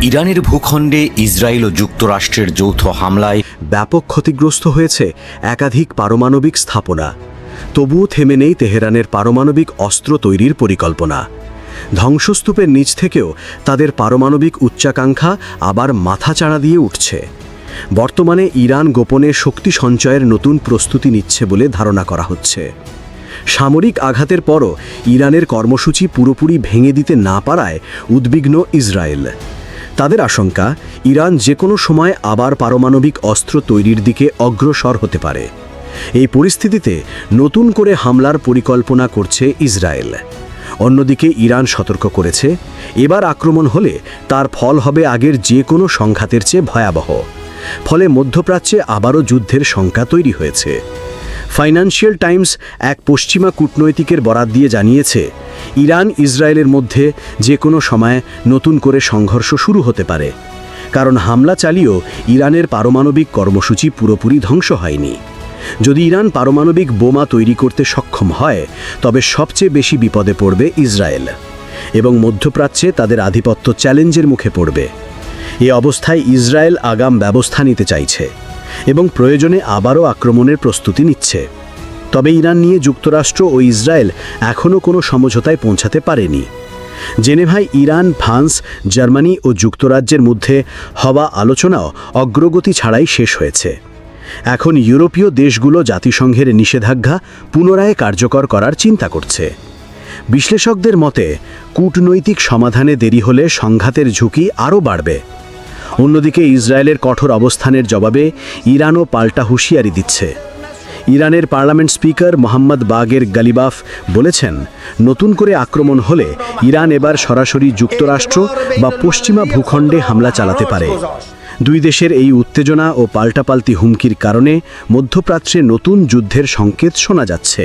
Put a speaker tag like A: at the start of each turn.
A: ইরানের ভূখণ্ডে ইসরায়েল ও যুক্তরাষ্ট্রের যৌথ হামলায়
B: ব্যাপক ক্ষতিগ্রস্ত হয়েছে একাধিক পারমাণবিক স্থাপনা। তবুও থেমে নেই তেহরানের পারমাণবিক অস্ত্র তৈরির পরিকল্পনা। ধ্বংসস্তূপের নিচ থেকেও তাদের পারমাণবিক উচ্চাকাঙ্ক্ষা আবার মাথাচাড়া দিয়ে উঠছে। বর্তমানে ইরান গোপনে শক্তি সঞ্চয়ের নতুন প্রস্তুতি নিচ্ছে বলে ধারণা করা হচ্ছে। সামরিক আঘাতের পরও ইরানের কর্মসূচি পুরোপুরি ভেঙে দিতে না পারায় উদ্বিগ্ন ইসরায়েল। তাদের আশঙ্কা, ইরান যে কোনো সময় আবার পারমাণবিক অস্ত্র তৈরির দিকে অগ্রসর হতে পারে। এই পরিস্থিতিতে নতুন করে হামলার পরিকল্পনা করছে ইসরায়েল। অন্যদিকে ইরান সতর্ক করেছে, এবার আক্রমণ হলে তার ফল হবে আগের যে কোনো সংঘাতের চেয়ে ভয়াবহ। ফলে মধ্যপ্রাচ্যে আবারও যুদ্ধের শঙ্কা তৈরি হয়েছে। ফাইন্যান্সিয়াল টাইমস এক পশ্চিমা কূটনৈতিকের বরাত দিয়ে জানিয়েছে, ইরান ইসরায়েলের মধ্যে যে কোনো সময় নতুন করে সংঘর্ষ শুরু হতে পারে, কারণ হামলা চালিয়েও ইরানের পারমাণবিক কর্মসূচি পুরোপুরি ধ্বংস হয়নি। যদি ইরান পারমাণবিক বোমা তৈরি করতে সক্ষম হয়, তবে সবচেয়ে বেশি বিপদে পড়বে ইসরায়েল এবং মধ্যপ্রাচ্যে তাদের আধিপত্য চ্যালেঞ্জের মুখে পড়বে। এ অবস্থায় ইসরায়েল আগাম ব্যবস্থা নিতে চাইছে এবং প্রয়োজনে আবারও আক্রমণের প্রস্তুতি নিচ্ছে। তবে ইরান নিয়ে যুক্তরাষ্ট্র ও ইসরায়েল এখনও কোনো সমঝোতায় পৌঁছাতে পারেনি। জেনেভায় ইরান, ফ্রান্স, জার্মানি ও যুক্তরাজ্যের মধ্যে হওয়া আলোচনাও অগ্রগতি ছাড়াই শেষ হয়েছে। এখন ইউরোপীয় দেশগুলো জাতিসংঘের নিষেধাজ্ঞা পুনরায় কার্যকর করার চিন্তা করছে। বিশ্লেষকদের মতে, কূটনৈতিক সমাধানে দেরি হলে সংঘাতের ঝুঁকি আরও বাড়বে। অন্যদিকে ইসরায়েলের কঠোর অবস্থানের জবাবে ইরানও পাল্টা হুঁশিয়ারি দিচ্ছে। ইরানের পার্লামেন্ট স্পিকার মোহাম্মদ বাগের গালিবাফ বলেছেন, নতুন করে আক্রমণ হলে ইরান এবার সরাসরি যুক্তরাষ্ট্র বা পশ্চিমা ভূখণ্ডে হামলা চালাতে পারে। দুই দেশের এই উত্তেজনা ও পাল্টাপাল্টি হুমকির কারণে মধ্যপ্রাচ্যে নতুন যুদ্ধের সংকেত শোনা যাচ্ছে।